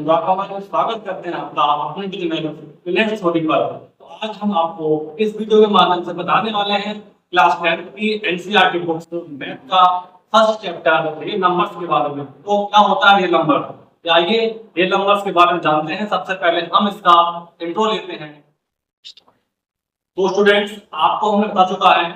स्वागत करते हैं आपका अपने बिजनेस स्टोरी पर। तो आज हम आपको इस वीडियो के माध्यम से बताने वाले हैं क्लास 10 की एनसीईआरटी बुक्स मैथ का फर्स्ट चैप्टर रियल नंबर्स के बारे में। तो क्या होता है रियल नंबर, आइए रियल नंबर्स के बारे में जानते हैं। सबसे पहले हम इसका इंट्रो लेते हैं। तो स्टूडेंट्स, आपको हमने बता चुका है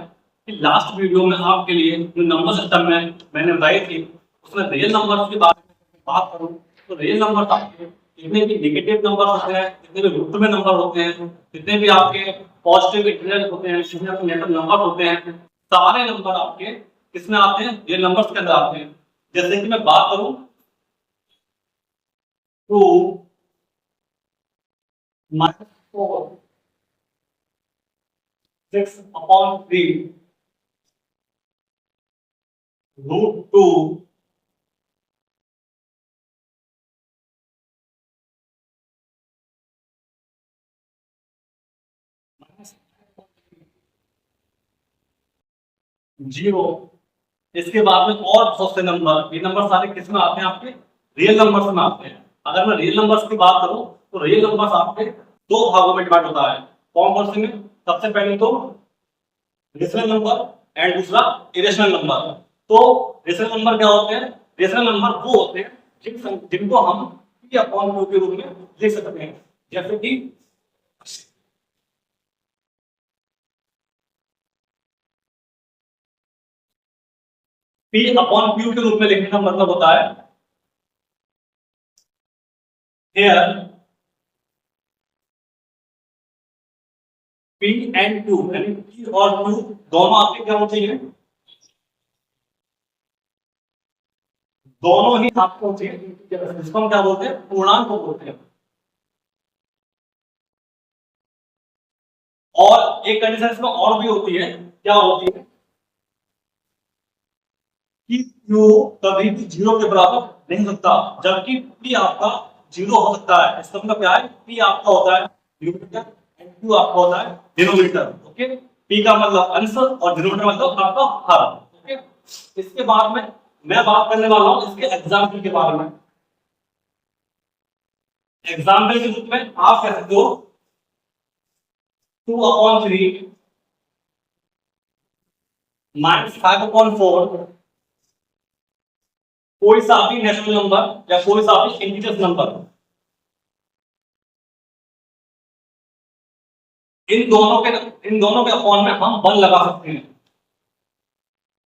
कि लास्ट वीडियो में आपके लिए जो नंबर सिस्टम में मैंने बताई थी उसमें रियल नंबर्स के बारे में बात करूं तो रियल नंबर आपके जितने भी नेगेटिव नंबर होते हैं, जितने भी रूट में नंबर होते हैं, जितने भी आपके पॉजिटिव इंटीजर होते हैं, नेगेटिव नंबर होते हैं, सारे नंबर आपके किसमें आते हैं? रियल नंबर्स के अंदर आते हैं। जैसे कि मैं बात करूं 2 -4 6/3 √2 0। इसके बाद में और बहुत से नंबर, ये नंबर सारे किस में आते हैं? आपके रियल नंबर्स में आते हैं। अगर मैं रियल नंबर्स की बात करूं तो रियल नंबर्स आपके दो भागों में डिवाइड होता है। कौन कौन से में? सबसे पहले तो रेशनल नंबर एंड दूसरा इरेशनल नंबर। तो रेशनल नंबर क्या होते हैं? रेशनल नंबर वो होते हैं जिनको हम p/q के रूप में लिख सकते हैं। जैसे कि p/q के रूप में लिखने का मतलब होता है here p and q, यानी p और q दोनों आपके क्या होते हैं? दोनों ही आपको होते हैं, जिसको हम क्या बोलते हैं? पूर्णांक को बोलते हैं। और एक कंडीशन इसमें और भी होती है। क्या होती है? कि q कभी भी 0 के बराबर नहीं सकता, जबकि p आपका 0 हो सकता है। इसका मतलब क्या है? p आपका होता है न्यूमरेटर एंड q आपका होता है डिनोमिनेटर। ओके, p का मतलब अंश और डिनोमिनेटर मतलब आपका हर। ओके, इसके बाद में मैं बात करने वाला हूं इसके एग्जाम्पल के बारे में। एग्जाम्पल के रूप में आप कह सकते हो 2/3 -5/4 कोई सा भी नेचुरल नंबर या कोई सा भी इंटीजर नंबर, इन दोनों के अपॉन में हम 1 लगा सकते हैं।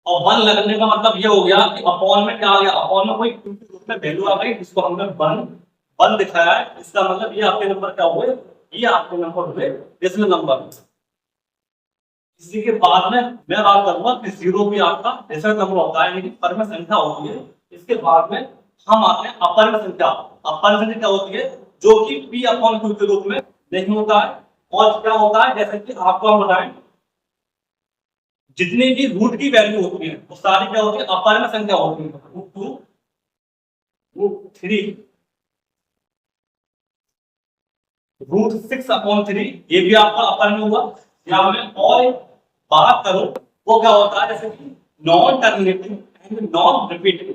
और 1 लगने का मतलब ये हो गया कि अपॉन में क्या आ गया? अपॉन में कोई रूप में वैल्यू आ गई जिसको हमने 1 दिखाया है। इसका मतलब ये आपके नंबर क्या हुए? ये आपके नंबर हुए रेशनल नंबर। इसी के बाद में मैं बात करूंगा कि 0 भी आपका रेशनल नंबर होता है, यानी परिमेय संख्या होती है। इसके बाद में हम आते हैं अपरिमेय संख्या। अपरिमेय संख्या क्या होती है? जो कि p/q के रूप में नहीं होता है। और क्या होता है? जैसे कि आपको हम बताएं, जितनी भी रूट की वैल्यू होती है वो सारी क्या होती है? अपरिमेय संख्या होती है। √2 √3 √6/3 ये भी आपका अपरिमेय हुआ। या मैं और बात करूं वो क्या होता है? जैसे कि non terminating and non repeating.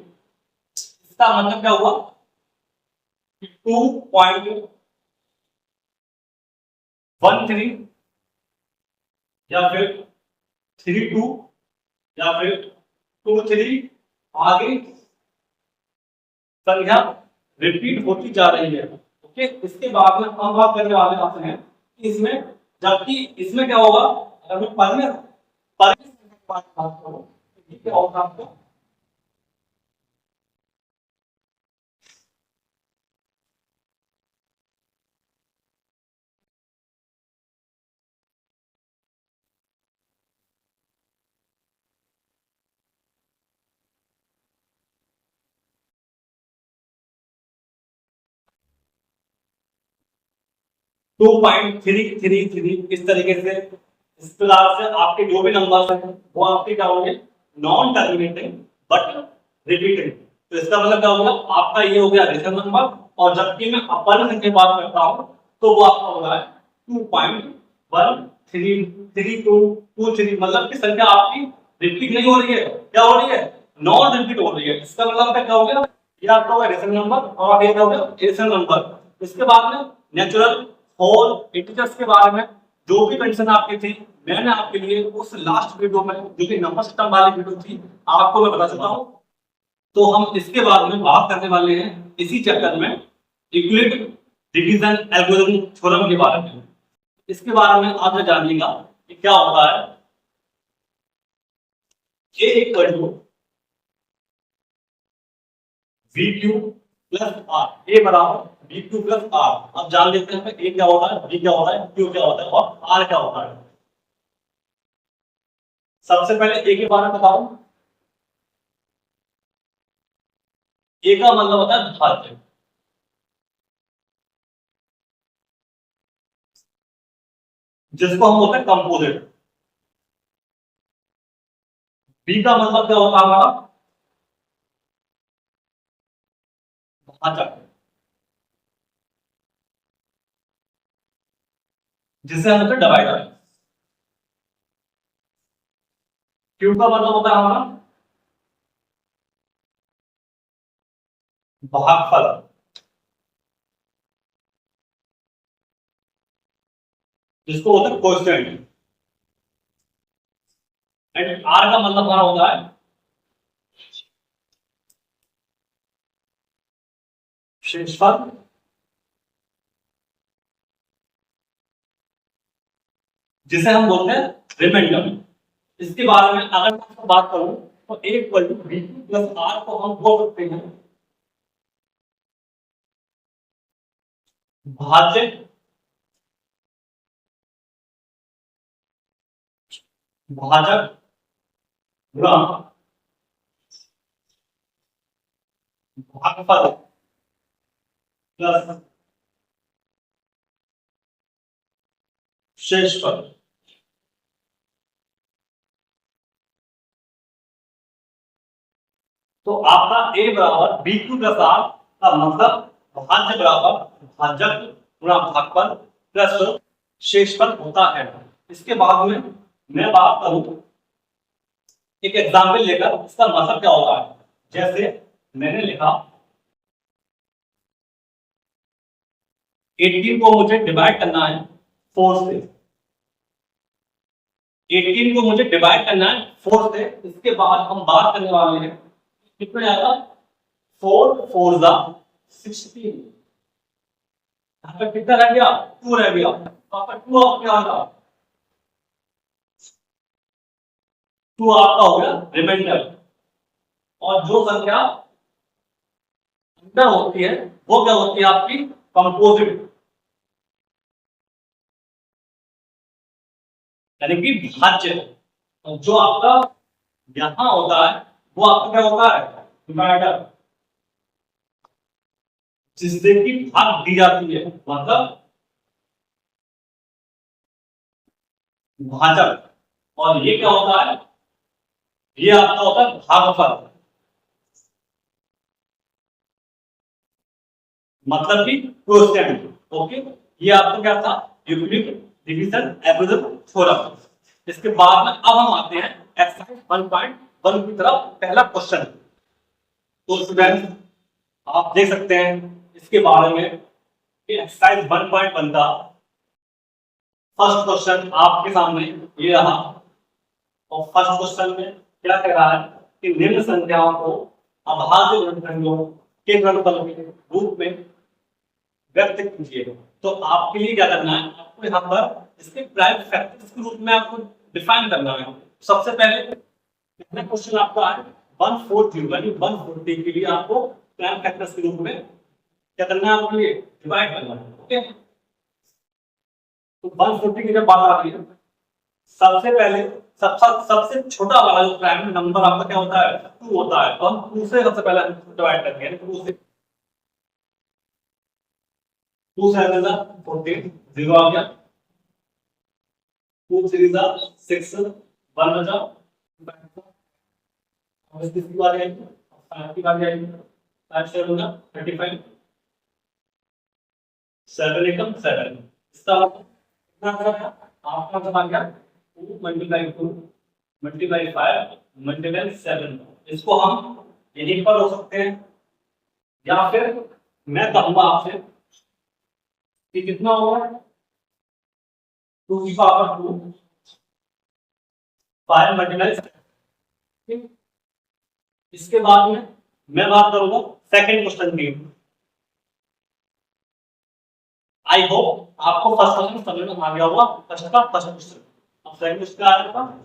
इसका मतलब क्या हुआ? 2.13 या फिर 32 या फिर 23 आगे संख्या रिपीट होती जा रही है। ओके, इसके बाद में हम बात करने वाले आते हैं इसमें, जबकि इसमें क्या होगा? अगर मैं परिमेय संख्या की बात करूं तो ये क्या होगा? आपको 2.333 इस तरीके से। इस प्रकार से आपके जो भी नंबर्स हैं वो आपके क्या होंगे? Non terminating but repeating. तो इसका मतलब क्या होगा? आपका ये हो गया रेशनल नंबर। और जबकि मैं अपरिमेय संख्या की बात करता हूं तो वो आपका होगा 2.133223, मतलब कि संख्या आपकी रिपीट नहीं हो रही है। क्या हो रही है? नॉन रिपीट हो रही है। इसका मतलब क्या हो गया? ये आपका होगा रेशनल नंबर और ये होगा रेशनल नंबर। इसके बाद में नेचुरल, होल, इंटीजर्स के बारे में जो भी कंडीशन आपकी थी मैंने आपके लिए उस लास्ट वीडियो में जो कि नंबर सिस्टम वाली वीडियो थी आपको मैं बता चुका हूं। तो हम इसके बाद में बात करने वाले हैं इसी चैप्टर में यूक्लिड डिवीजन एल्गोरिथम थ्योरम के बारे में। इसके बारे में आप जानिएगा कि क्या होता है। a equal to V Q plus R, A बराबर वी क्यू प्लस आर। अब जान लेते हैं ए क्या होता है, बी क्या होता है, क्यू क्या होता है और आर क्या होता है। सबसे पहले ए के बारे में बताओ। ए का मतलब होता है भाज्य, जिसको हम बोलते हैं कंपोजिट। बी का मतलब क्या होता है हमारा, भाजक, जिसे हम बोलते हैं डिवाइडर। क्यू का मतलब होता है हमारा भागफल, जिसको बोलते हैं कोएफिशिएंट। एंड आर का मतलब हमारा होता है शेषफल, जिसे हम बोलते हैं रिमाइंडर। इसके बारे में अगर मैं बात करूं तो a equal to B plus R को हम बोल सकते हैं भाज्य भाजक गुणा भागफल प्लस शेषफल। तो आपका a बराबर बी क्यू प्लस आर का मतलब भाज्य बराबर भाजक गुणा भागफल प्लस शेषफल होता है। इसके बाद में मैं बात करूं एक एग्जाम्पल लेकर इसका मतलब क्या होता है। जैसे मैंने लिखा 18 को मुझे डिवाइड करना है 4 से, 18 को मुझे डिवाइड करना है 4 से। इसके बाद हम बात करने वाले हैं कितना आएगा, 4 4 जा 16। यहाँ पे कितना रह गया, 2 रह गया। वहां पर 2 आपके आ गया, 2 आपका हो गया रिमाइंडर। और जो संख्या अंदर होती है वो क्या होती है आपकी कंपोजिट, यानी कि भाज्य। और जो आपका यहां होता है वो आपका क्या होता है, डिवाइडर, जिससे कि भाग दी जाती है, मतलब भाजक। और ये क्या होता है, ये आपका होता है भागफल, मतलब कि कोएफिशिएंट। ओके, ये आपका क्या था, यूक्लिड डिवीजन एल्गोरिथम थ्योरम। इसके बाद में अब हम आते हैं एक्सरसाइज 1.1 की तरफ। पहला क्वेश्चन, तो स्टूडेंट्स आप देख सकते हैं इसके बारे में कि एक्सरसाइज 1.1 का फर्स्ट क्वेश्चन आपके सामने ये रहा। और फर्स्ट क्वेश्चन में क्या कह रहा है कि निम्न संख्याओं को अभाज्य गुणनखंडों के गुणनफल के रूप में व्यक्त कीजिए। तो आपके लिए क्या करना है, आपको यहाँ पर इसके प्राइम फैक्टर्स के रूप में आपको डिफाइन करना है। सबसे पहले क्वेश्चन आपका है 140, यानी 140 के लिए आपको प्राइम फैक्टर्स के रूप में क्या करना है, आपको ये डिवाइड करना है। ओके, तो 140 की जब बात आ रही है, सबसे पहले सबसे छोटा वाला जो प्राइम नंबर आपका क्या होता है, 2 होता है। तो हम 2 से सबसे पहले डिवाइड करेंगे, 2 से 2 7 जा 14, 0 आ गया। 2 3 जा 6, 1 बचा। अब इसकी बारी आएगी, 5 की बारी आएगी। 5 से होगा 35, 7 एकम 7। इसका मतलब कितना आ गया, आपका मतलब आ गया 2 मल्टीप्लाई 2 मल्टीप्लाई 5 मल्टीप्लाई 7। इसको हम यहीं पर हो सकते हैं या फिर मैं कहूंगा आपसे कि कितना होगा 2 की पावर 2 5 मल्टीप्लाई। इसके बाद में मैं बात करूंगा सेकंड क्वेश्चन की। आई होप आपको फर्स्ट क्वेश्चन समझ में आ गया होगा, फर्स्ट क्वेश्चन। अब सेकंड क्वेश्चन आ रहा है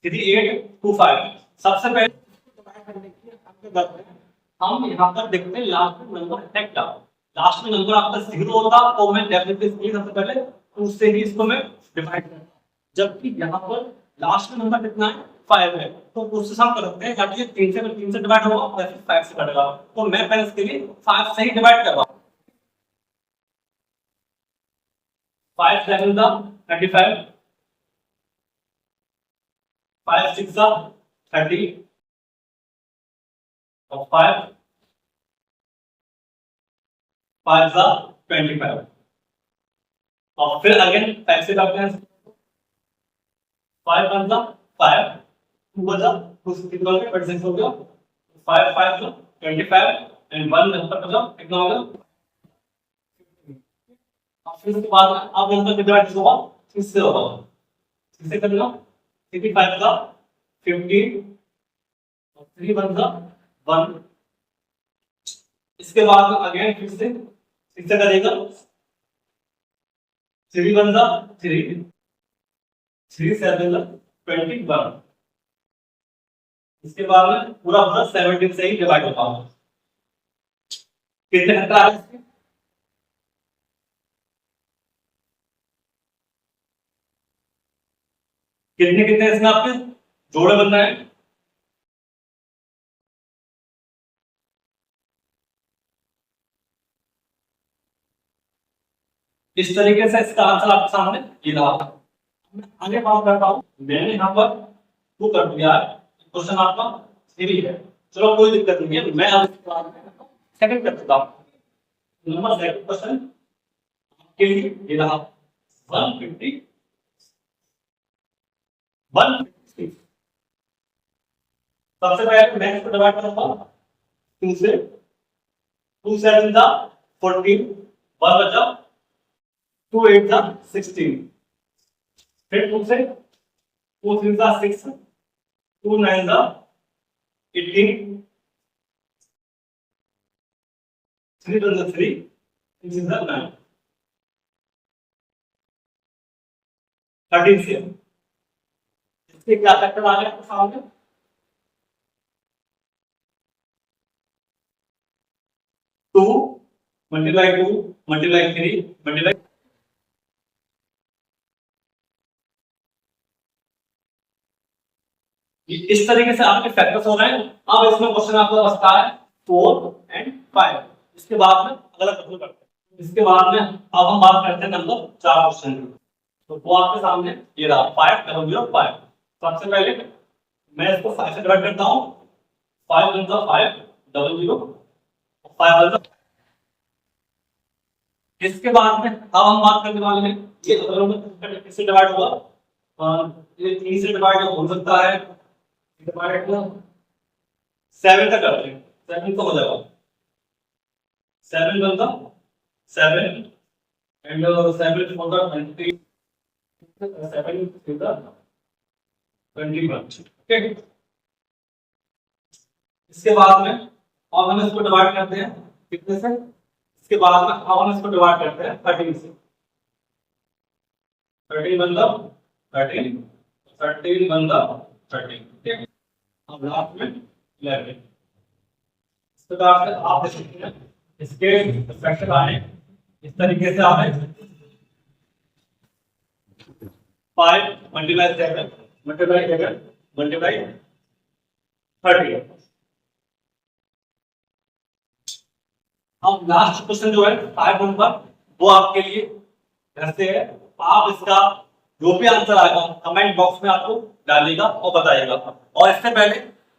3825। सबसे पहले हम यहाँ पर देखते हैं लास्ट में नंबर अटैक। लास्ट में नंबर आपका 0 होता तो मैं डेफिनेटली सबसे पहले 2 से ही इसको मैं डिवाइड करता, जबकि यहाँ पर लास्ट में नंबर कितना है 5 है, तो उससे हम करते हैं या तो ये 3 से डिवाइड होगा या फिर 5 से कटेगा, तो मैं पहले इसके लिए 5 से ही डिवाइड कर रहा हूँ। 5 7 दा 35, 5 6 दा 30 और 5 5 दा 25 और फिर अगेन 5 से करते हैं 5 1 दा 5 2 बचा 2 से कितना हो गया 26 हो गया 5 5 दा 25 एंड 1 नंबर बचा कितना होगा। फिर उसके बाद अब नंबर डिवाइड होगा 6 से होगा 6 से करना 3 5 का 15 और 3 1 का 1। इसके बाद अगेन फिर से 6 से करेगा 3 1 का 3 3 7 का 21। इसके बाद में पूरा पूरा 17 से ही डिवाइड होगा। कितने घंटा है इसके कितने कितने इसमें आपके जोड़े बनना है। इस तरीके से इसका आंसर आपके सामने ये रहा। मैं आगे बात करता हूं, मैंने यहाँ पर वो कर दिया है, क्वेश्चन आपका 3 है, चलो कोई दिक्कत नहीं है, मैं अब इसके बाद सेकंड कर देता हूं। नंबर सेकंड क्वेश्चन के लिए ये रहा 150 150। सबसे पहले मैं इसको डिवाइड करूंगा 2 से 2 7 था 14 1 बचा 2 8 था 16 फिर 2 से 2 3 था 6 2 9 था 18 3 1 था 3 6 था 9 13 से इसके क्या फैक्टर आ गया सामने 2 मल्टीप्लाई 2 मल्टीप्लाई 3 मल्टीप्लाई इस तरीके से आपके फैक्टर्स हो रहे हैं। अब इसमें क्वेश्चन आपको बचता है 4 एंड 5। इसके बाद में अगला क्वेश्चन करते हैं। इसके बाद में अब हम बात करते हैं नंबर 4 क्वेश्चन की। तो वो आपके सामने ये रहा 5005। सबसे पहले मैं इसको 5 से डिवाइड करता हूं 5 1 का 5 00 5 1 इसके बाद में अब हम बात करने वाले हैं ये अगर हम किससे डिवाइड होगा ये 3 से डिवाइड हो सकता है डिवाइड 7 तक करते हैं 7 तो हो जाएगा 7 1 का 7 एंड 7 4 का 20 7 3 का 21 ठीक है। इसके बाद में अब हम इसको डिवाइड करते हैं कितने से इसके बाद में अब हम इसको डिवाइड करते हैं 13 से 13 मतलब 13 13 मतलब 13 ठीक है। अब लास्ट में 11 इस प्रकार से आप देख सकते हैं इसके फैक्टर आए इस तरीके से आए 5 मल्टीप्लाई 7 मल्टीप्लाई 11 मल्टीप्लाई 30। अब लास्ट क्वेश्चन जो है 5 नंबर वो आपके लिए घर से है। आप इसका जो भी आंसर आएगा कमेंट बॉक्स में आपको डालिएगा और बताइएगा। और इससे पहले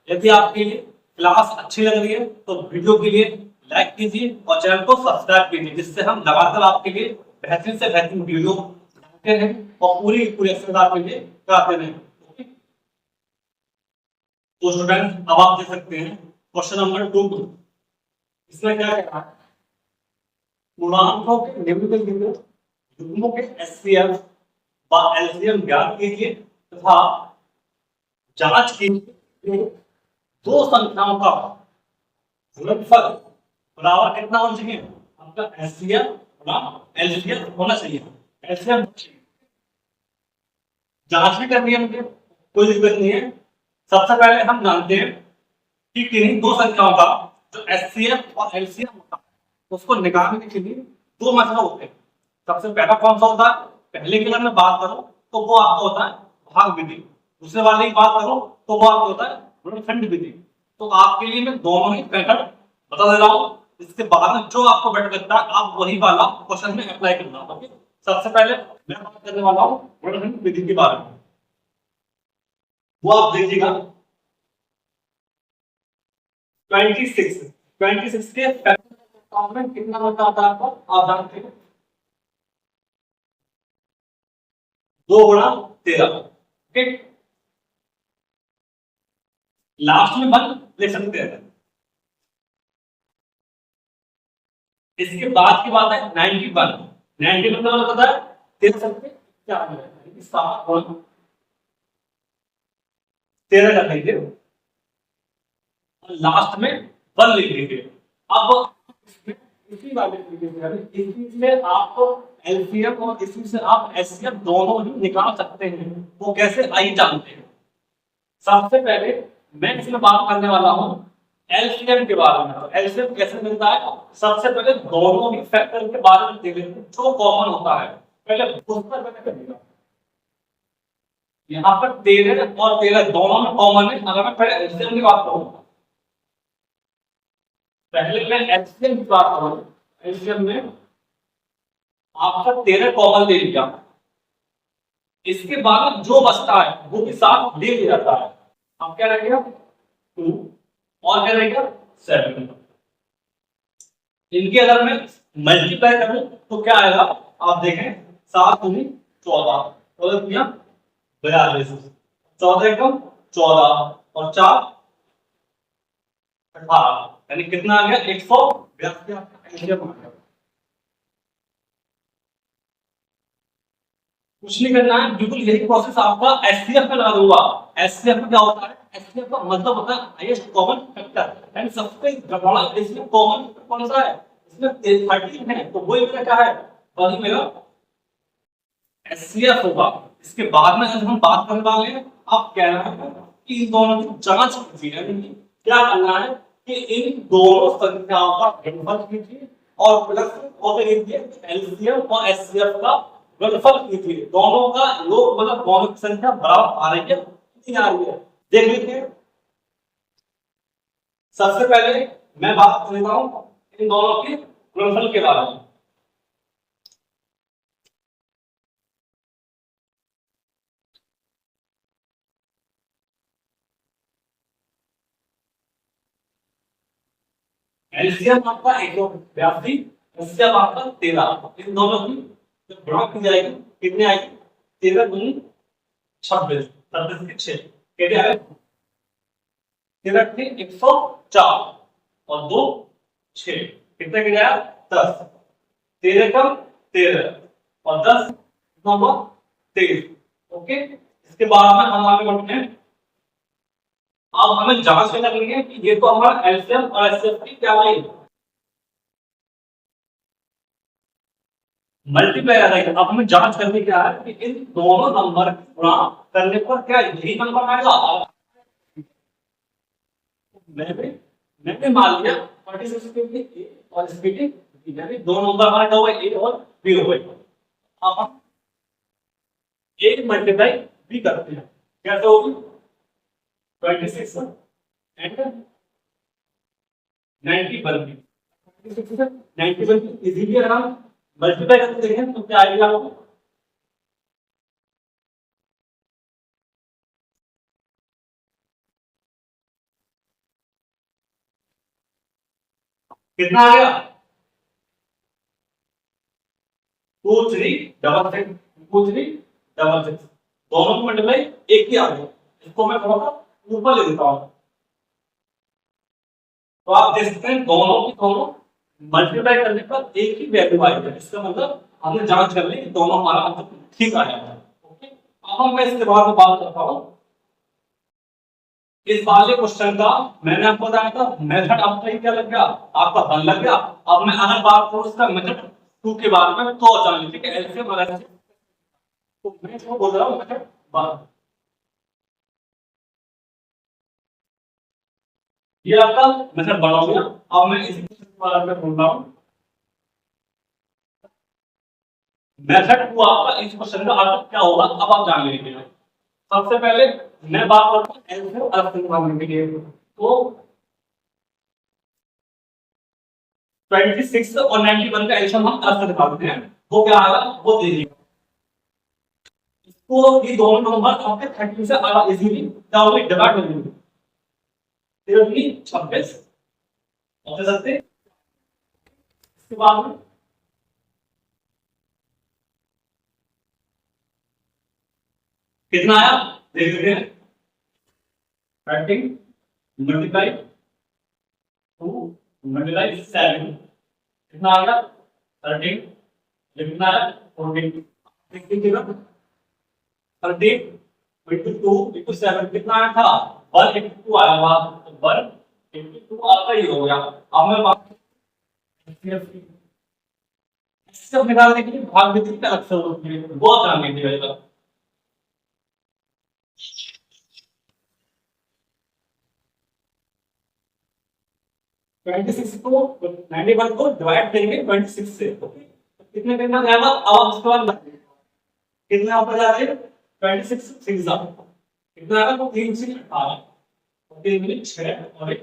यदि आपके लिए क्लास अच्छी लग रही है तो वीडियो के लिए लाइक कीजिए और चैनल को सब्सक्राइब कीजिए, जिससे हम लगातार आपके लिए बेहतरीन से बेहतरीन वीडियो बनाते हैं और पूरी एक्सरसाइज आपके लिए कराते हैं। तो स्टूडेंट अब आप देख सकते हैं क्वेश्चन नंबर 2, इसमें क्या कह रहा है, पूर्णांकों के निम्नलिखित युग्मों के एचसीएफ व एलसीएम ज्ञात कीजिए तथा जांच कीजिए दो संख्याओं का गुणनफल बराबर कितना होना चाहिए, आपका एचसीएफ बराबर एलसीएम होना चाहिए, एलसीएम जांच भी करनी है मुझे, कोई दिक्कत नहीं है। सबसे पहले हम जानते हैं कि किन्हीं दो संख्याओं का जो एचसीएफ और एलसीएम होता है उसको निकालने के लिए दो मेथड होते हैं। सबसे पहला कौन सा होता है, पहले की अगर मैं बात करूं तो वो आपका होता है भाग विधि, दूसरे वाले की बात करूं तो वो आपका होता है गुणनखंड विधि। तो आपके लिए मैं दोनों ही मेथड बता दे रहा हूं, इसके बाद में जो आपको बेटर लगता है आप वही वाला क्वेश्चन में अप्लाई करना। ओके, सबसे पहले मैं बात करने वाला हूं गुणनखंड विधि के बारे में, वो आप देखिएगा 26 के फैक्टर में कितना होता है आपको आप जानते हैं, 2 गुणा 13। ठीक, लास्ट में 1 ले सकते हैं। इसके बाद की बात है 91, 91 का मतलब पता है 13 सकते क्या है, 7 गुणा 13 कर लेंगे और लास्ट में 1 लिख देंगे। अब इसी वाले तरीके से इसी में आप एलसीएम और इसी से आप एचसीएफ दोनों ही निकाल सकते हैं। वो कैसे, आइए जानते हैं। सबसे पहले मैं इसमें बात करने वाला हूं एलसीएम के बारे में। तो एलसीएम कैसे मिलता है, सबसे पहले दोनों ही फैक्टर के बारे में देख लेते हैं जो कॉमन होता है, पहले उस पर मैंने करेगा। यहाँ पर 13 और 13 दोनों में कॉमन है। अगर मैं पहले एलसीएम की बात करूं, पहले मैं एलसीएम की बात करूं, एलसीएम में आपका 13 कॉमन ले लिया, इसके बाद जो बचता है वो भी साथ ले लिया जाता है। अब क्या रहेगा 2 और क्या रहेगा 7। इनके अगर मैं मल्टीप्लाई करूं तो क्या आएगा, आप देखें 7 दूनी 14, 14 किया 42, 14 एकम 14 और 4 18, यानी कितना आ गया 182 आपका एलसीएम आ गया। कुछ नहीं करना है, बिल्कुल यही प्रोसेस आपका एचसीएफ में लगा दूंगा। एचसीएफ में क्या होता है, एचसीएफ का मतलब होता है हाईएस्ट कॉमन फैक्टर, यानी सबसे बड़ा इसमें कॉमन कौन सा है, इसमें 13 है तो वही मेरा क्या है, वही मेरा एचसीएफ होगा। इसके बाद में जब हम बात करने वाले हैं, आप कह रहे हैं कि इन दोनों की जांच कीजिए, यानी क्या करना है कि इन दोनों संख्याओं का गुणनफल कीजिए और प्लस और एलसीएम और एचसीएफ का गुणनफल कीजिए। दोनों का योग मतलब दोनों की संख्या बराबर आ रही है कितनी आ रही है, देख लेते हैं। सबसे पहले मैं बात कर लेता हूं इन दोनों के गुणनफल के बारे में। एलसीएम आपका 182, एचसीएफ आपका 13, इन दोनों की जब गुणा की जाएगी कितने आएगी, 13 दूनी 26, 26 के 6 कितने आए, 13 के 104 और 2 6 कितने के आया 10, 13 का 13 और 10 कितना हुआ 23। ओके, इसके बाद में हम आगे बढ़ते हैं। अब हमें जांच करनी है कि ये तो हमारा एलसीएम और एचसीएफ की क्या वही मल्टीप्लाई आ जाएगा। अब हमें जांच करनी क्या है कि इन दोनों नंबर गुणा करने पर क्या यही नंबर आएगा। मैंने मान लिया 46 और स्पीडी, यानी दो नंबर हमारे हो गए ए और बी हो गए। अब हम एक मल्टीप्लाई भी करते हैं, कैसे होगी 26 एंड 91, 91 इजीली अगर हम मल्टीप्लाई करके देखें तो क्या आएगा आपको, कितना आ गया 2366, 2366, दोनों को मल्टीप्लाई एक ही आ गया। इसको मैं थोड़ा सा ऊपर ले देता हूं, तो आप देख सकते हैं दोनों की दोनों मल्टीप्लाई करने पर एक ही वैल्यू आएगी। इसका मतलब हमने जांच कर ली कि दोनों हमारा आंसर ठीक आया है। ओके, अब मैं इसके बाद में बात करता हूं इस वाले क्वेश्चन का। मैंने आपको बताया था मेथड आपका ही क्या लग गया, आपका हल लग गया। अब मैं अगर बात करूं इसका मेथड 2 के बारे में तो जान लीजिए कि एलसीएम और एचसीएफ, तो मैं इसको बोल रहा हूं मेथड 1। ये आपका मेथड बना हो गया। अब मैं इसी के बारे में बोल रहा हूं मेथड 2 आपका। इस क्वेश्चन का आंसर क्या होगा अब आप जान लीजिए। सबसे पहले मैं बात करता हूं एलसीएम और एचसीएफ के लिए। तो 26 और 91 का एलसीएम हम अलग से निकालते हैं, वो क्या आएगा वो देखिए। इसको ये दोनों नंबर आपके 30 से अलग इजीली क्या होगी डिवाइड हो जाएंगे। फिर भी 26 और सकते इसके बाद में कितना आया देख लेते हैं। 30 मल्टीप्लाई 2 मल्टीप्लाई 7 कितना आ गया 13। कितना आया 14। देखिएगा 13 into 2 into 7 कितना आया था 182 आया हुआ। 182 आपका ही हो गया। अब मैं बात इसका निकालने के लिए भाग विधि का अलग से होती है, बहुत ध्यान दीजिएगा। 26 को 91 को डिवाइड करेंगे 26 से, ओके कितने कितना जाएगा। अब उसके बाद कितना ऊपर जा रहे हैं 26 6 कितना आएगा तो 3 से 18 3 में 6 और 1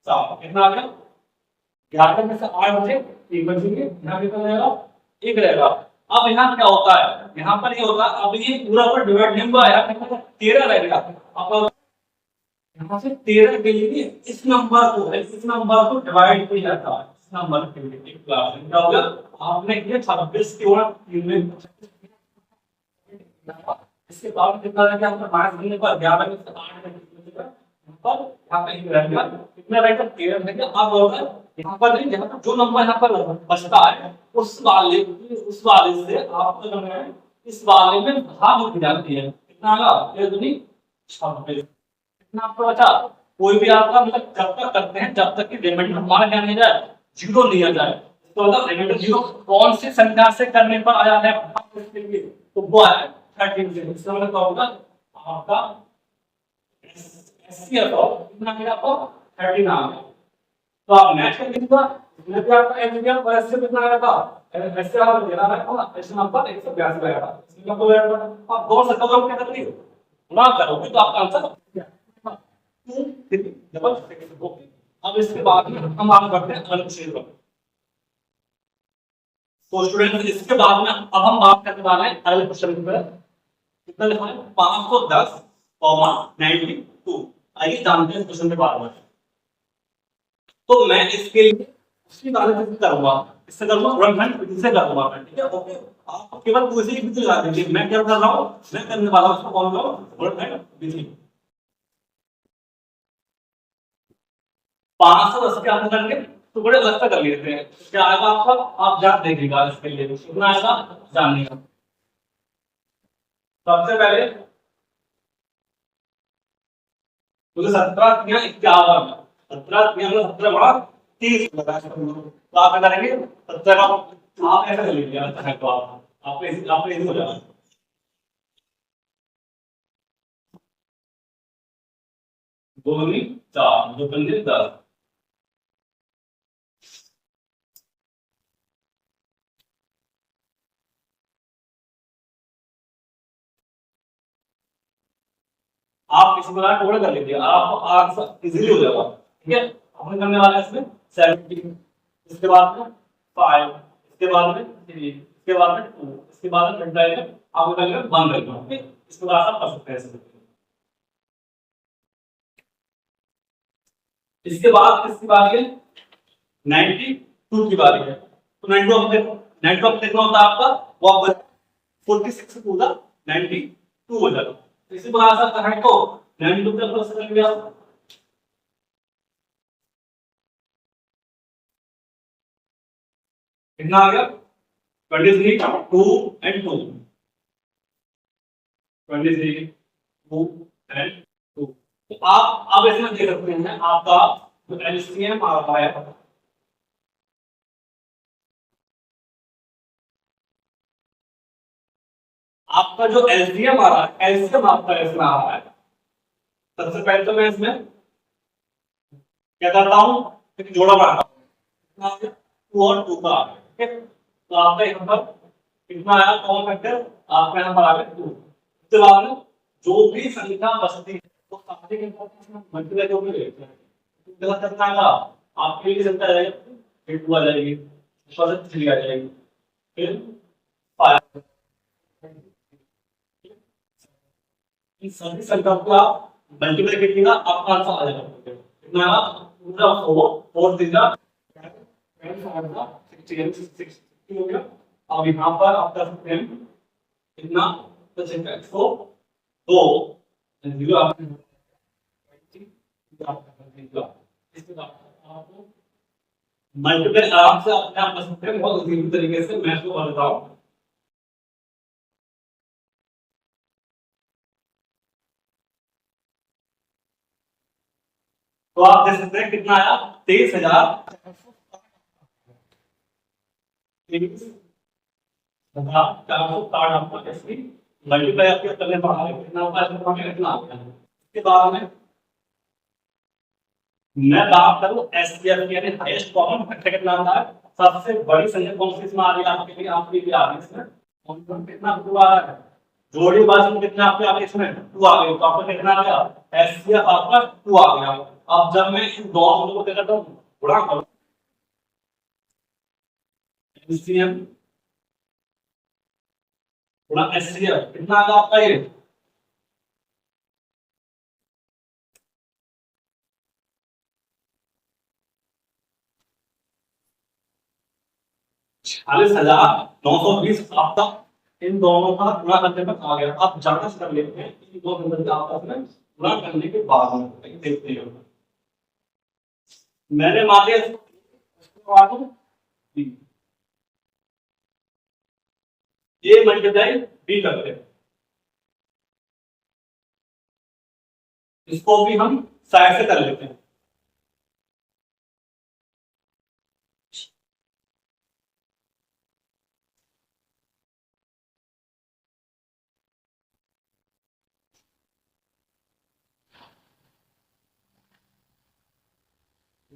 7 कितना आ गया 11 में से 8 बचे 1 बचेंगे। यहाँ कितना रहेगा 1 रहेगा। अब यहाँ क्या होता है, यहाँ पर ये होगा अब ये पूरा पर डिवाइड नहीं हुआ है, 13 रहेगा। अब यहाँ से 13 के लिए इस नंबर को डिवाइड किया जाता है। इस नंबर के लिए एक क्लास में क्या होगा आपने ये 26 के और 3 में इसके बाद कितना रह गया हमने माइनस करने पर 11 में से 8 में कितना पर यहाँ पे एक रह गया कितना रहेगा 13 रहेगा। अब होगा यहाँ पर नहीं, यहाँ पर जो नंबर यहाँ पर बचता है उस वाले से आपको जो है इस वाले में भाग हो जाती है। कितना आएगा ये दुनी 26 कितना आपको बचा। कोई भी आपका मतलब जब तक करते हैं जब तक कि रिमाइंडर हमारा क्या नहीं जाए 0 लिया जाए, तो मतलब रिमाइंडर 0 कौन सी संख्या से करने पर आ जाता है इसके लिए तो वो है 13 से। इसका मतलब क्या होगा आपका एचसीएफ कितना आएगा आपको 13 आ गया। तो आप मैच कर लीजिएगा इसमें भी आपका एचसीएफ और एचसीएफ कितना आएगा एचसीएफ आप देना रहेगा एचसीएफ नंबर 182 आएगा। इसमें आपको आप दो से कवर क्या कर रही हो ना करोगे तो आपका आंसर 2 ओके। अब इसके बाद में हम आगे बढ़ते हैं अनुच्छेद पर। तो स्टूडेंट इसके बाद में अब हम बात करने वाले हैं अगले क्वेश्चन पर। कितना लिखा है 510 92। आइए जानते हैं क्वेश्चन के बारे में। तो मैं इसके लिए उसकी वाले से करूंगा, इससे करूंगा गुणनखंड विधि से करूंगा मैं, ठीक है ओके। आप केवल कोई सी विधि लगा दीजिए। मैं क्या कर रहा हूं मैं करने वाला हूं उसको कौन सा गुणनखंड विधि। 510 के आप करके टुकड़े अलग से कर लेते हैं क्या आएगा आपका आप जान देखिएगा। इसके लिए कितना आएगा जानिएगा। सबसे पहले मुझे 17 दिया 51 17 दिया 17 बड़ा 30 लगा तो आप क्या करेंगे 17 आप ऐसे कर लीजिए है तो आप इजी हो जाएगा। दो दूनी 4 दो पंजे 10। आप इसी प्रकार टुकड़े कर लीजिए आपको आंसर इजीली हो जाएगा, ठीक है। हमने करने वाला है इसमें 17 इसके बाद में 5 इसके बाद में 3 इसके बाद में 2 इसके बाद में मल्टीप्लाई में आप करेंगे 1 करेंगे, ओके। इसके बाद आप कर सकते हैं ऐसे। इसके बाद इसकी बारी है 92 की बारी है। तो 92 अब कितना होता है आपका वो आप 46 पूरा 92 हो जाएगा। इसी प्रकार से करें तो 92 का प्लस कर लिया, कितना आ गया 23, 2 एंड 2, 23, 2 एंड 2। तो आप इसमें देख सकते हैं आपका जो एलसीएम आ रहा है, आपका जो एलसीएम आ रहा है, एलसीएम आपका इसमें आ रहा है। सबसे पहले तो मैं इसमें क्या करता हूँ, एक जोड़ा बनाता हूँ, 2 और 2 का आ गया, ठीक है। तो आपका यहाँ पर कितना आया कॉमन फैक्टर, आपका यहाँ पर आ गया 2। इसके बाद में जो भी संख्या बचती है तो सारे के साथ मल्टीप्लाई जो भी लेते हैं तो कितना आएगा, आपके लिए संख्या आ जाएगी, फिर 2 आ जाएगी, उसके बाद 3 आ जाएगी, फिर 5। इन सभी संख्याओं को आप मल्टीप्लाई कीजिएगा, आपका आंसर आ जाएगा। कितना आया पूरा 4 3 जा 60 हो गया। अब यहाँ पर आपका सेम कितना तो संख्या 102 जीरो आपको मल्टीप्लाई आराम से अपने आप कर सकते हैं, बहुत इजी तरीके से मैं इसको बताता हूँ। तो आप देख सकते हैं कितना आया 23,460 आपको इसकी मल्टीप्लाई आपके करने पड़ा है, कितना होगा कितना आ गया। इसके बाद में मैं बात करूं एससीएफ यानी हाईएस्ट कॉमन फैक्टर कितना आता है, सबसे बड़ी संख्या कौन सी इसमें आ रही है आपके लिए, आपके लिए आ रही है इसमें कौन कितना 2 आ रहा है, जोड़ी बाजू में कितना आपके आ गए, इसमें 2 आ गए, तो आपका कितना आ गया एससीएफ आपका 2 आ गया। अब जब मैं इन दोनों को क्या करता हूं गुणा करूं, एलसीएम गुणा एससीएफ कितना आ गया आपका ये 46,920 आपका इन दोनों का गुणा करने पर आ गया। आप जांच कर लेते हैं इन दो नंबर का आपस में गुणा करने के बाद में देखते हैं। मैंने मान लिया इसको आगे ए मल्टीप्लाई बी करते हैं, इसको भी हम साइड से कर लेते हैं।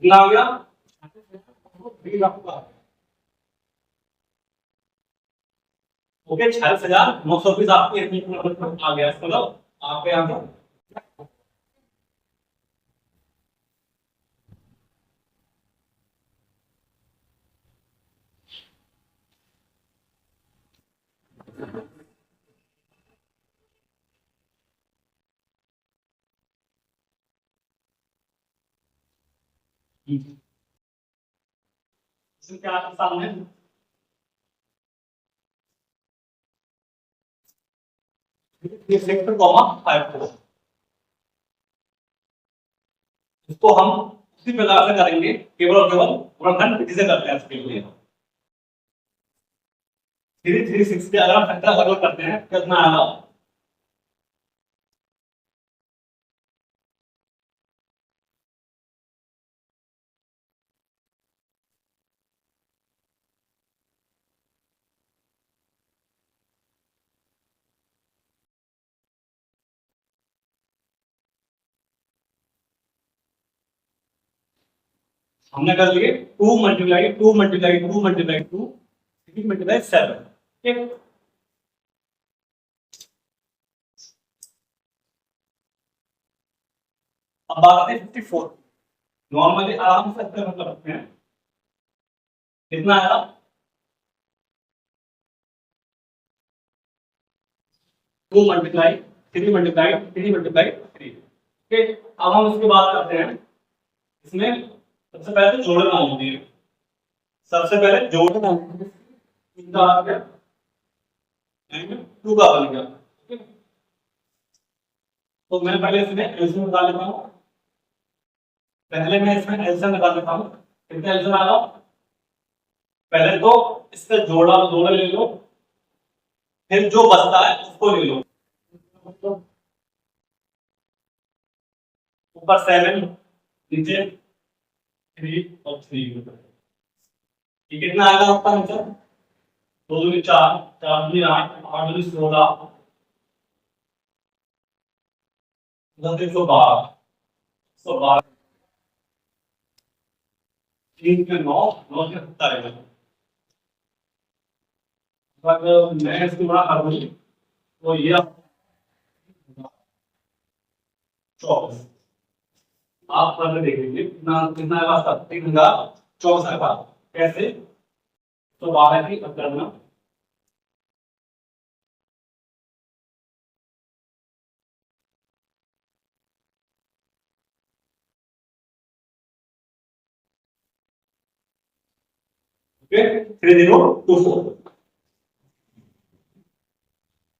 कितना हो गया ओके 46,920 आपके आ गया, इसको लो आपके यहाँ पर क्या सामने ये सेक्टर कॉमा 5 इसको हम उसी प्रकार से करेंगे, केवल और केवल गुणनखंड विधि से करते हैं। इसके लिए 3 3 6 के अगर हम फैक्टर अलग अलग करते हैं कितना आएगा, हमने कर लिए 2 मल्टीप्लाई 2 मल्टीप्लाई 2 मल्टीप्लाई 2 3 मल्टीप्लाई 7, ठीक। अब बात आती है 54। नॉर्मली आराम से मतलब रखते हैं कितना आया 2 मल्टीप्लाई 3 मल्टीप्लाई 3 मल्टीप्लाई 3, ठीक। अब हम इसके बाद करते हैं, इसमें सबसे पहले तो जोड़ना होती है, सबसे पहले जोड़ना इनका आ गया एंड 2 का बन गया, ठीक। तो मैं पहले इसमें एलसीएम निकाल लेता हूँ। पहले मैं इसमें एलसीएम निकाल लेता हूँ। कितना एलसीएम आएगा? पहले तो इसका जोड़ा जोड़ा ले लो, फिर जो बचता है उसको ले लो। ऊपर 7, नीचे 3 और 3। ये कितना आएगा आपका आंसर? 2 दूनी 4, 4 दूनी 8, 8 दूनी 16, 112, 112, 3 के 9, 9 के 17। अगर मैं इसको बड़ा कर दूं तो ये 24। आप पहले देख लीजिए कितना कितना आएगा? 3024 आएगा। कैसे? तो 12 की करना, ओके 3024।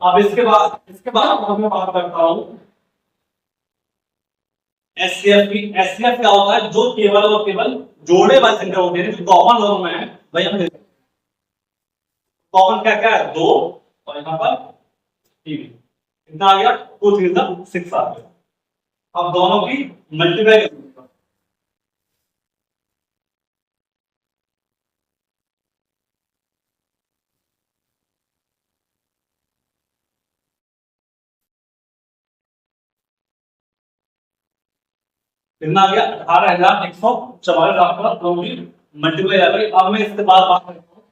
अब इसके बाद मैं बात करता हूँ एचसीएफ की। एचसीएफ क्या होता है? जो केवल और केवल जोड़े वाली संख्या होती है, जो कॉमन लोग में है भाई। हम कॉमन क्या क्या है? 2 और यहाँ पर 3। कितना आ गया? 2 3 6 आ गया। अब दोनों की मल्टीप्लाई कितना आ गया? 18,144 आपका दोनों की मल्टीप्लाई आ गई। अब मैं इसके बाद बात करता हूँ।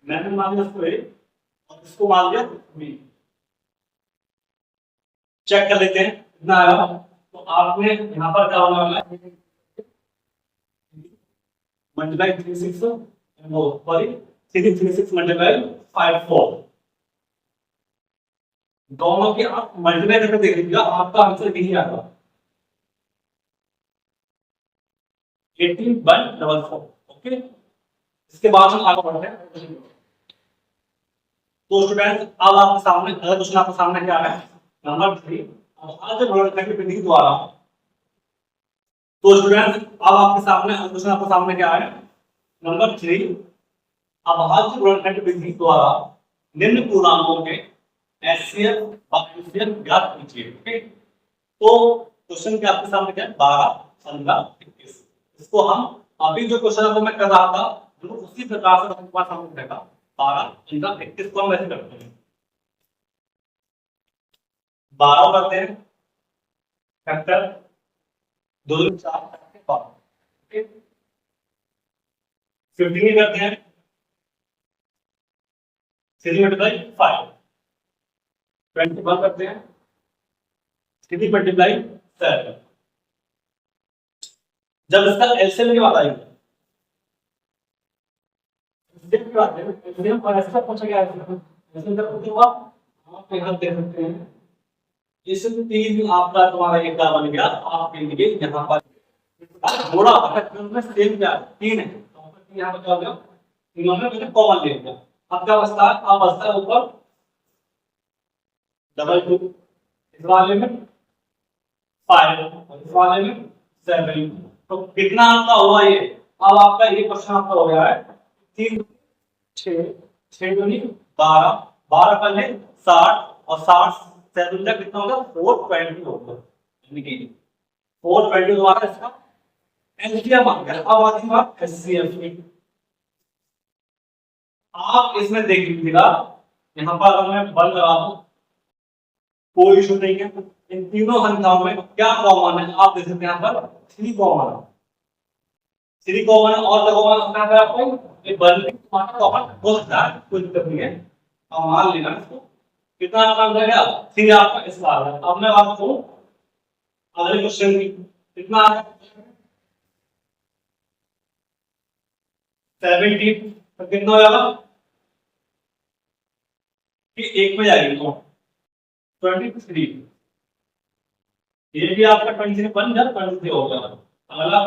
मैंने मान लिया इसको A और इसको मान लिया B। चेक कर लेते हैं कितना आया। तो आपने यहाँ पर क्या होने वाला है? Multiply 36 sorry 36 multiply 54। दोनों की आप मल्टीप्लाई करके देख लीजिएगा, आपका आंसर यही आएगा 18,144। ओके, इसके बाद हम आगे बढ़ते हैं। तो स्टूडेंट्स अब आपके सामने अगला क्वेश्चन आपके सामने क्या है? नंबर 3। आज प्रोडक्ट विधि द्वारा। तो स्टूडेंट्स अब आपके सामने अगला क्वेश्चन आपके सामने क्या है? नंबर 3। अभाज्य प्रोडक्ट विधि द्वारा निम्न पूर्णांकों के एचसीएफ और यूसीएफ ज्ञात कीजिए। ओके, तो क्वेश्चन के आपके सामने क्या है? 12, 15, 21। इसको हम अभी जो क्वेश्चन आपको मैं कर रहा था उसी प्रकार से आपके पास सामने रहेगा। 12, 15, 21 को हम वैसे करते हैं। 12 करते हैं फैक्टर 2 2 4 12। ओके, 15 करते हैं 3 मल्टीप्लाई 5। 21 करते हैं 3 मल्टीप्लाई 7। जब इसका एलसीएम की बात आएगी, एलसीएम और ऐसा पूछा गया है, एलसीएम जब पूछा हुआ आप यहां देख सकते हैं। इस 3 आपका तुम्हारा एक का बन गया। आप के लिए यहां पर थोड़ा में सेम क्या 3 है, तो यहां पर क्या हो गया? तीनों में मैंने कॉमन ले लिया। अब क्या बचता है? अब बचता है ऊपर डबल 2, इस वाले में 5 और इस वाले में 7। तो कितना आपका हुआ ये? अब आपका ये क्वेश्चन आपका हो गया है 3 6 6 दूनी 12, 12 कर ले 60 और 60 से दूनी कितना होगा? 420 होगा। यानी कि 420 हमारा इसका एलसीएम आ गया। अब आती बात एचसीएफ की। आप इसमें देख लीजिएगा, यहां पर अगर मैं बल लगा दूं कोई इशू नहीं है। इन तीनों संख्याओं में क्या कॉमन है? आप देख सकते हैं यहां पर 3 कॉमन है। 3 कॉमन है और कॉमन अपना है आपको ये बल कॉमन हो सकता है, कोई दिक्कत नहीं है। अब मान लेना इसको कितना काम रहेगा? 3 आपका इस बार है। अब मैं बात करूं अगले क्वेश्चन की, कितना है 17। तो कितना हो जाएगा कि एक में जाएगी तो 23। ये भी आपका 23 बन गया, 23 हो गया। अगला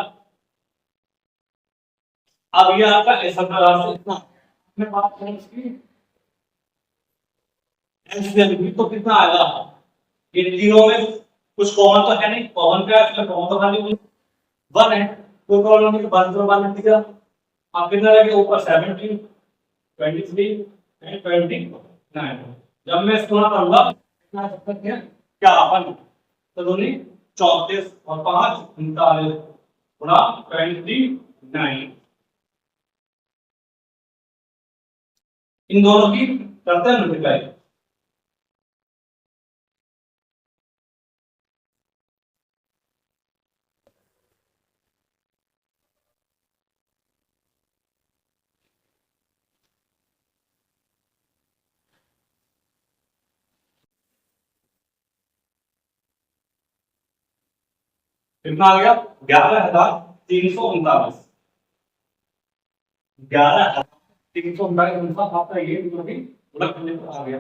अब ये आपका ऐसा प्रकार से इतना मैं बात करूं इसकी एलसीएम की, तो कितना आएगा? ये तीनों में कुछ कॉमन तो है नहीं, कॉमन क्या है, कॉमन तो खाली 1 है, कोई प्रॉब्लम नहीं, 1 तो 1 लिख दिया। आप कितना लगे ऊपर 17, 23 एंड 29। जब मैं इसको ना करूंगा कितना सकते हैं क्या अपन, तो दोनों 34 और 5 39 गुणा 29, इन दोनों की करते हैं मल्टीप्लाई। कितना आ गया 11,339, 11,339 आपका ये जो भी आ गया।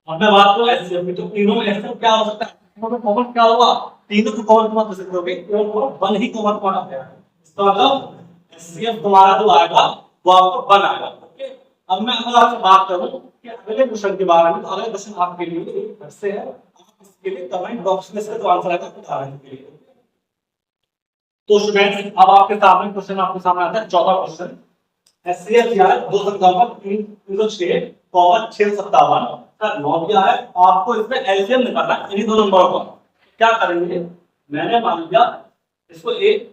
अब मैं बात करूं एचसीएफ की, तो तीनों में एचसीएफ क्या हो सकता है, तीनों में कॉमन क्या होगा, तीनों को कॉमन मत कर सकते हो, केवल वन ही कॉमन पॉइंट आता है। इसका मतलब एचसीएफ तुम्हारा जो आएगा वो आपको वन आएगा। ओके, अब मैं अगर आपसे बात करूं कि अगले क्वेश्चन के बारे में, तो अगले क्वेश्चन आपके लिए फिर से है, आप इसके लिए कमेंट बॉक्स में से जो आंसर आएगा बताने के लिए। तो स्टूडेंट्स अब आपके सामने क्वेश्चन आपके सामने आता है, चौथा क्वेश्चन। एचसीएफ दिया है दो संख्याओं का 306 और 657 का लॉग दिया है, आपको इसमें एलसीएम निकालना है इन्हीं दो नंबरों का। क्या करेंगे, मैंने मान लिया इसको ए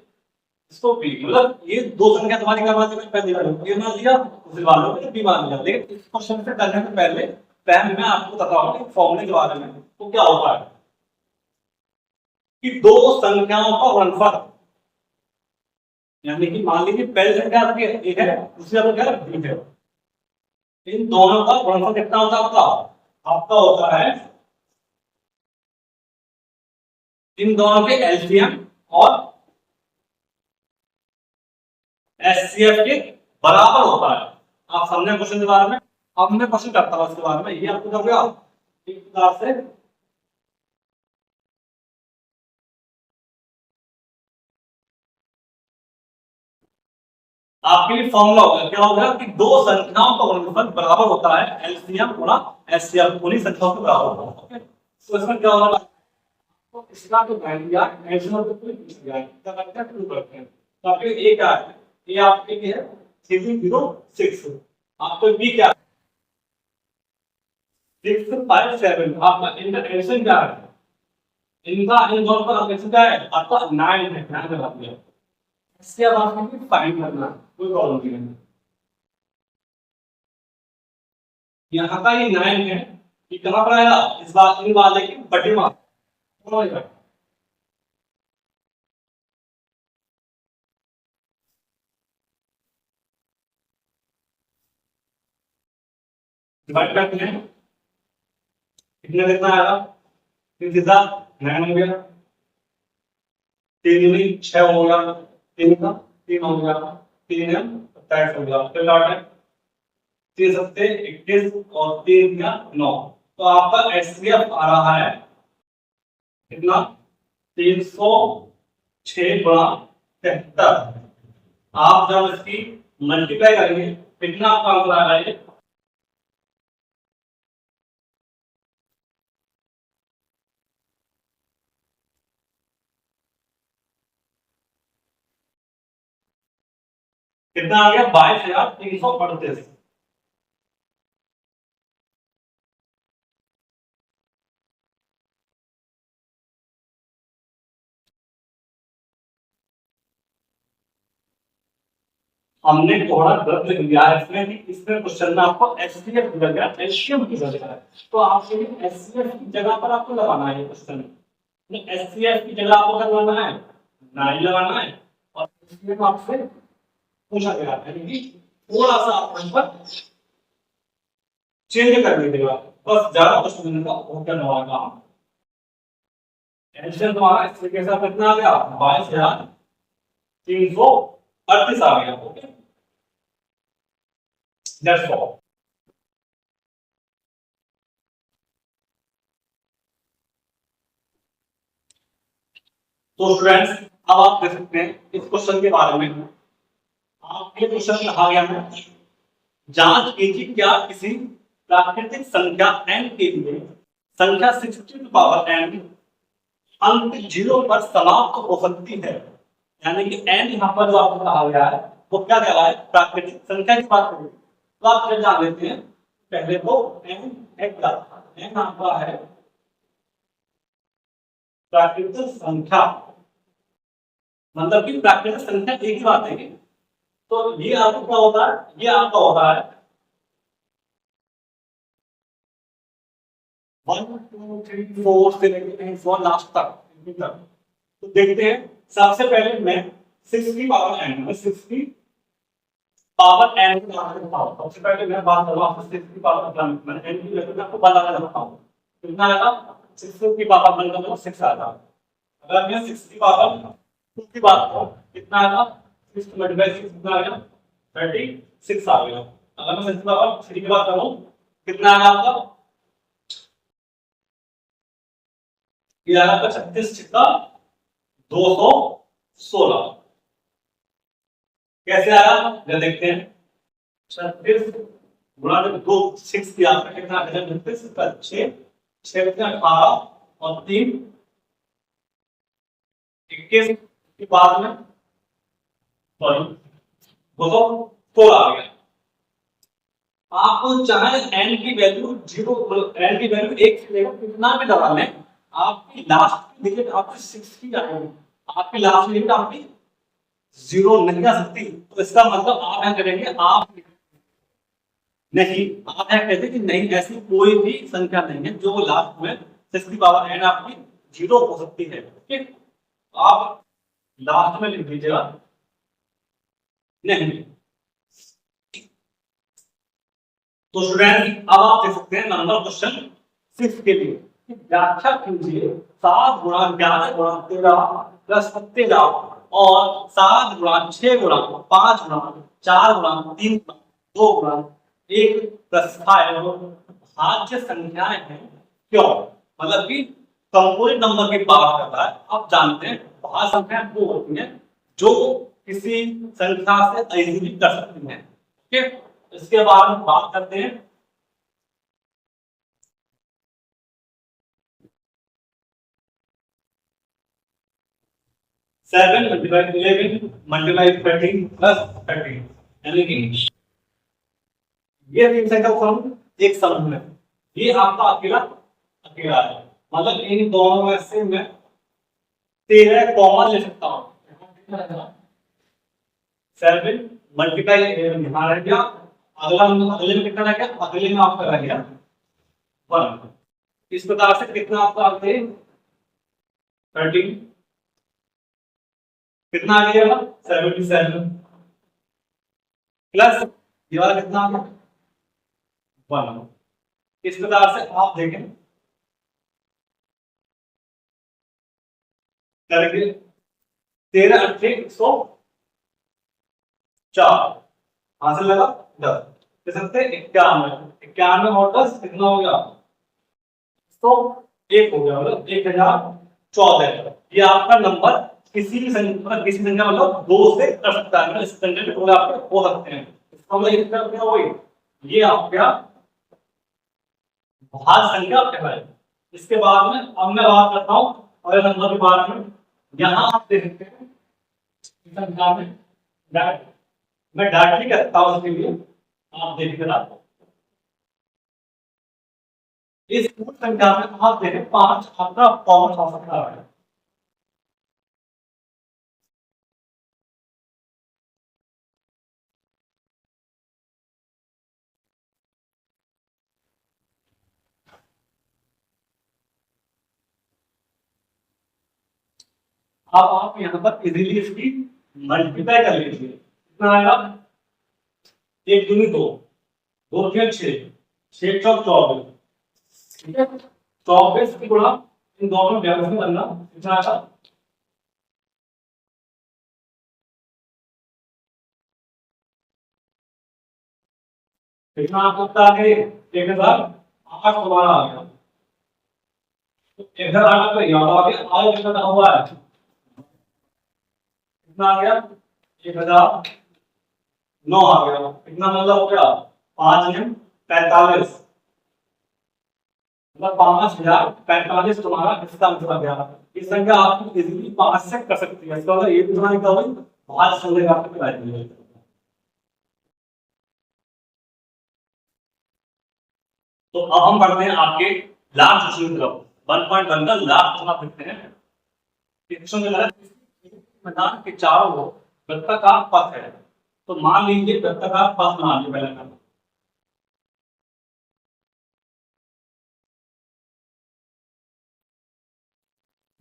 इसको बी, मतलब ये दो संख्या तुम्हारी क्या मान ली, पहले ये मान लिया, दूसरी बार में बी मान लिया। लेकिन इस क्वेश्चन से करने से पहले मैं आपको बताऊंगा कि फॉर्मूले के बारे में। तो क्या होता है कि दो संख्याओं का गुणनफल, यानी कि मान लीजिए पहली संख्या आपकी एक है, दूसरी संख्या बी है, इन दोनों का गुणनफल कितना होता है आपका होता है इन दोनों के एलसीएम और एचसीएफ के बराबर होता है। आप समझे क्वेश्चन के बारे में। अब मैं क्वेश्चन करता हूं इसके बारे में, ये आपको कर गया एक प्रकार से। आपके लिए फॉर्मूला होगा, क्या होगा कि दो संख्याओं का गुणनफल बराबर होता है एलसीएम गुणा एचसीएफ, उन्हीं संख्याओं के बराबर होता है। ओके, तो इसमें क्या होगा, तो इसका जो वैल्यू है एलसीएम को पूछ लिया है, क्या करते हैं प्रूव करते हैं। तो आपके ए क्या है, ये आपके लिए है 306, आपको बी क्या है 657, आपका इनका एडिशन क्या है, इनका इन दोनों का एडिशन क्या है आपका 9 है, ध्यान रखिए। इसके अब आपको फाइंड करना, कोई प्रॉब्लम नहीं है। यहाँ का ये 9 है, ये कहां पर आया, इस बात इन वाले की बटे में डिवाइड करते हैं, कितने कितना आएगा, 3 हो गया, 3 दूनी 6 हो गया, 3 का 3 हो गया, 3 है 27 हो गया, फिर लौट है 3 सत्ते 21 और 3 का 9। तो आपका एचसीएफ आ रहा है कितना 306 गुणा 73। आप जब इसकी मल्टीप्लाई करेंगे कितना आपका आंसर आ रहा है, कितना आ गया 22,338। हमने थोड़ा गलत लिख दिया है इसमें कि इसमें क्वेश्चन में आपको एचसीएफ की जगह एचसीएम की जगह है, तो आपके लिए एचसीएफ की जगह पर आपको लगाना है क्वेश्चन में। एचसीएफ की जगह आपको क्या लगाना है 9 लगाना है, और एचसीएफ आपसे पूछा गया है कि थोड़ा सा आप नंबर चेंज कर दीजिएगा, बस ज्यादा क्वेश्चन का उत्तर न होगा। एचसीएफ तुम्हारा इस तरीके से कितना आ गया 22,338 आ गया। Okay, that's all. तो स्टूडेंट्स अब आप देख सकते हैं इस क्वेश्चन के बारे में, आपके क्वेश्चन में कहा गया है जांच कीजिए क्या किसी प्राकृतिक संख्या n के लिए संख्या 60n अंक 0 पर समाप्त हो सकती है। यानी कि n यहाँ पर जो आपको कहा गया है वो क्या कह रहा है, प्राकृतिक संख्या की बात करें तो आप क्या जान लेते हैं, पहले तो n है क्या, n आपका है प्राकृतिक संख्या, मतलब कि प्राकृतिक संख्या एक ही बात है। तो ये आपको क्या होता है, ये आपका होता है 1 2 3 4 से लेकर लास्ट तक। तो देखते हैं, सबसे पहले मैं 6 की पावर n में 6 की पावर n की बात करता हूं। सबसे पहले मैं बात कर रहा हूं 6 की पावर n की वैल्यू मैं आपको बताना चाहता हूं कितना आएगा। 6 की पावर मतलब 6 आएगा। अगर मैं 6 की पावर 2 की बात करूं कितना आएगा, 6 मल्टीप्लाई 6 कितना आएगा 36 आ गया। अगर मैं 6 की पावर 3 की बात करूं कितना आएगा आपका, ये आएगा 36 छिक्का 216। कैसे आया ये देखते हैं, 36 गुणा 2 6 किया आपका कितना आ गया 36 का 6 6 में 18 और 3 21 के बाद में सॉरी 216 आ गया। आप चाहे n की वैल्यू 0 n की वैल्यू 1 से लेकर कितना भी दबा लें, आपकी लास्ट डिजिट आपकी 6 की आएगी, आपकी लास्ट डिजिट आपकी 0 नहीं आ सकती। तो इसका मतलब आप क्या करेंगे, आप नहीं, आप क्या कहते हैं कि नहीं ऐसी कोई भी संख्या नहीं है जो लास्ट में 6 की पावर n आपकी 0 हो सकती है। ठीक, आप लास्ट में लिख दीजिएगा नहीं। तो स्टूडेंट अब आप देख सकते हैं नंबर क्वेश्चन 6 के लिए व्याख्या कीजिए 7 गुणा 11 गुणा 13 प्लस 13 और 7 गुणा 6 गुणा 5 गुणा 4 गुणा 3 गुणा 2 गुणा 1 प्लस 5 भाज्य संख्याएं हैं क्यों, मतलब कि कंपोजिट नंबर की पावर करता है। आप जानते हैं भाज्य संख्याएं वो होती हैं जो किसी संख्या से इजीली कर सकती हैं। ठीक, इसके बाद हम बात करते हैं सेवन मल्टीप्लाई 11 मल्टीप्लाई 13 प्लस 13, यानी कि ये तीन संख्या को हम एक समूह में, ये आपका अकेला अकेला है, मतलब इन दोनों में से मैं 13 कॉमन ले सकता हूं। 7 मल्टीप्लाई 11 यहां रह गया, अगले में कितना रह गया, अगले में आपका रह गया 1। इस प्रकार से कितना आपका आगे 13 कितना आ गया 77 प्लस ये वाला कितना आ गया 1। इस प्रकार से आप देखें करके 13 8 104 हासिल लगा 10 दे सकते 91 और 10 कितना हो गया तो 1 हो गया, मतलब 1014। ये आपका नंबर किसी भी संख्या मतलब 2 से कर सकता है, इस संख्या के टोटल आपके हो सकते हैं। इसका मतलब ये क्या हो गई, ये आपका भाज्य संख्या कहलाए। इसके बाद में अब मैं बात करता हूं अगले नंबर के बारे में। यहां आप देख सकते हैं संख्या में मैं डायरेक्टली कहता हूं, इसके लिए आप देखिए आपको इस पूरी संख्या में आप देखें 5 आपका कॉमन हो सकता है। अब आप यहां पर इजीली इसकी मल्टीप्लाई कर लीजिए, कितना आएगा 1 दूनी 2 2 6 6 चौक 24, ठीक है 24 की गुणा इन दोनों वैल्यूज में करना कितना आएगा कितना आपको बता के 1008 दोबारा आ गया, 1008 तो याद आ गया, आगे कितना हुआ है कितना आ गया 1009 आ गया। कितना मतलब हो गया 5 में 45 मतलब 5045 तुम्हारा इसका आंसर आ गया। इस संख्या आप इजीली 5 से कर सकती है। इसका मतलब ये भी तुम्हारा क्या होगी, 5 संख्या आपको कराएंगे। तो अब हम बढ़ते हैं आपके लास्ट क्वेश्चन की तरफ। 1.1 का लास्ट क्वेश्चन आप देखते हैं। क्वेश्चन में मैदान के चारों ओर वृत्ताकार पथ है। तो मान लीजिए वृत्ताकार पथ बना लीजिए पहले का।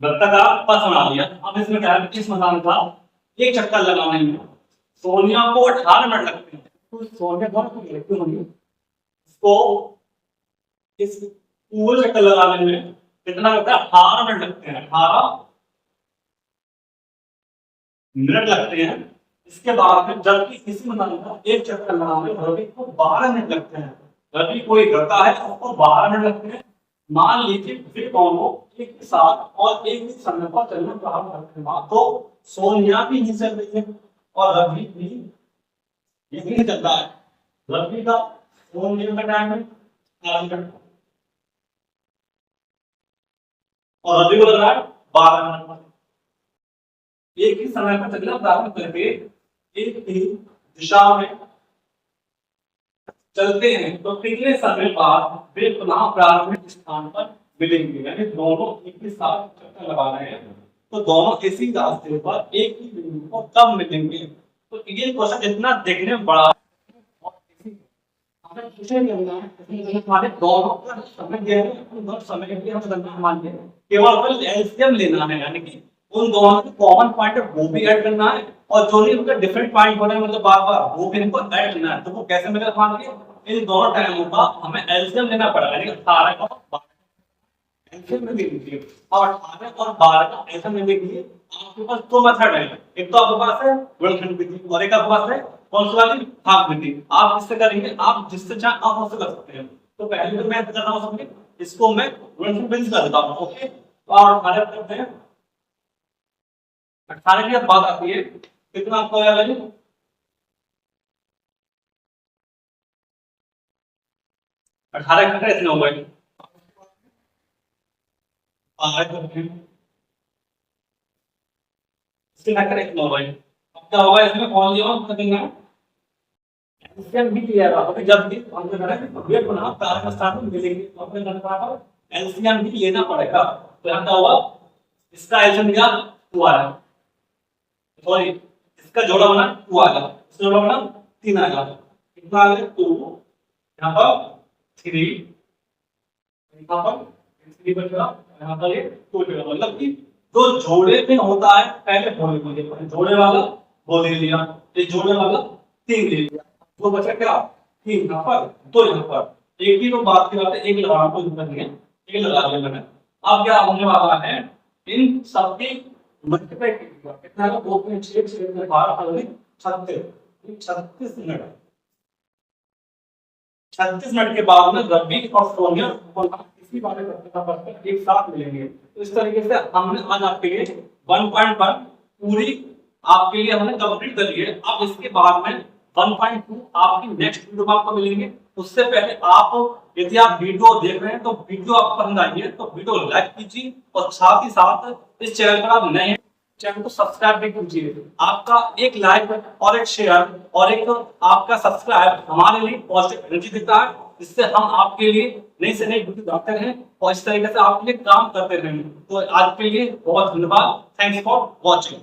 वृत्ताकार पथ बना लिया। अब इसमें क्या है, किस मैदान का एक चक्कर लगाने में सोनिया को 18 मिनट लगते हैं। तो सोनिया को लगते होंगे इसको इस पूरे चक्कर लगाने में कितना लगता है, 18 मिनट लगते हैं। 18 मिनट लगते हैं। इसके बाद में जबकि किसी मैदान का एक चक्कर लगाने में रवि को 12 मिनट लगते हैं। रवि कोई करता है उसको 12 मिनट लगते हैं। मान लीजिए वे दोनों एक ही साथ और एक ही समय पर चलना प्रारंभ करते हैं, तो सोनिया भी नहीं चल रही है और रवि भी नहीं चलता है। रवि का सोनिया का टाइम है 18 मिनट और रवि को लग रहा है 12 मिनट। एक ही समय पर चलना प्रारंभ करके एक ही दिशा में चलते हैं तो कितने समय बाद वे पुनः प्रारंभिक स्थान पर मिलेंगे। यानी दोनों एक ही साथ चक्कर लगा रहे हैं तो दोनों इसी रास्ते पर एक ही बिंदु पर कब मिलेंगे। तो ये क्वेश्चन इतना देखने में बड़ा हमें पूछे नहीं होगा हमारे दोनों का समय दिया है, उन दोनों समय के लिए हम गणना मान लें, केवल एलसीएम लेना है। यानी कि उन दोनों के कॉमन पॉइंट है वो भी ऐड करना है और जो नहीं उनका डिफरेंट पॉइंट हो रहे हैं मतलब बार बार वो भी इनको ऐड करना है। तो वो कैसे मिलेगा, मान लीजिए इन दोनों टाइमों का हमें एलसीएम लेना पड़ेगा। यानी 18 और 12 एलसीएम में लीजिए और 18 और 12 का एलसीएम लेने के लिए आपके पास दो मेथड है। एक तो आपके पास है गुणनखंड विधि और एक आपके पास है कौन सी वाली, भाग विधि। आप किससे करेंगे, आप जिससे चाहे आप उससे कर सकते हैं। तो पहले तो मैं कर रहा हूं समझिए, इसको मैं गुणनखंड विधि कर देता हूं। ओके, तो और हमारे करते हैं 18 की बात आती है कितना आपको आया वैल्यू, 18 घंटे इतने हो गए। इसके फैक्टर इतना हो गए। अब क्या होगा इसमें कौन लिया हम करेंगे एलसीएम भी लिया है। जब भी हम करेंगे वे पुनः प्रारंभिक स्थान पर मिलेंगे तो अपने गणना पर एलसीएम भी लेना पड़ेगा। तो यहाँ क्या होगा, इसका एलसीएम लिया 2 आ रहा है, सॉरी इसका जोड़ा बना 2 आ गया, इसका जोड़ा बना 3 आ गया। कितना आ गया 2, यहाँ पर 3, यहाँ पर 3 बचेगा, यहाँ पर ये 2 बचेगा। मतलब कि जो जोड़े में होता है पहले बोल दीजिए, जोड़े वाला बोल दे दिया, ये जोड़े वाला 3 ले लिया, वो बचा क्या 3 यहाँ पर 2 यहाँ पर। एक ही तो बात की बात है, एक लगाना कोई दिक्कत नहीं है, एक लगा दिया मैंने। अब क्या होने वाला है, इन सबकी मल्टीप्लाई कितना है 2.6 से 12 36 मिनट। 36 मिनट के बाद में रवि और सोनिया इसी वाले पर एक साथ मिलेंगे। तो इस तरीके से हमने आज आपके लिए 1.1 पूरी आपके लिए हमने कंप्लीट कर ली है। अब इसके बाद में 1.2 आपकी नेक्स्ट वीडियो में आपको मिलेंगे। उससे पहले आप यदि आप वीडियो देख रहे हैं तो वीडियो आपको पसंद आई है तो वीडियो लाइक कीजिए और साथ ही साथ इस चैनल पर आप नए हैं चैनल को सब्सक्राइब भी कीजिए। आपका एक लाइक और एक शेयर और एक आपका सब्सक्राइब हमारे लिए पॉजिटिव एनर्जी देता है, जिससे हम आपके लिए नई से नई वीडियो लाते हैं और इस तरीके से आपके लिए काम करते रहेंगे। तो आज के लिए बहुत धन्यवाद, थैंक्स फॉर वॉचिंग।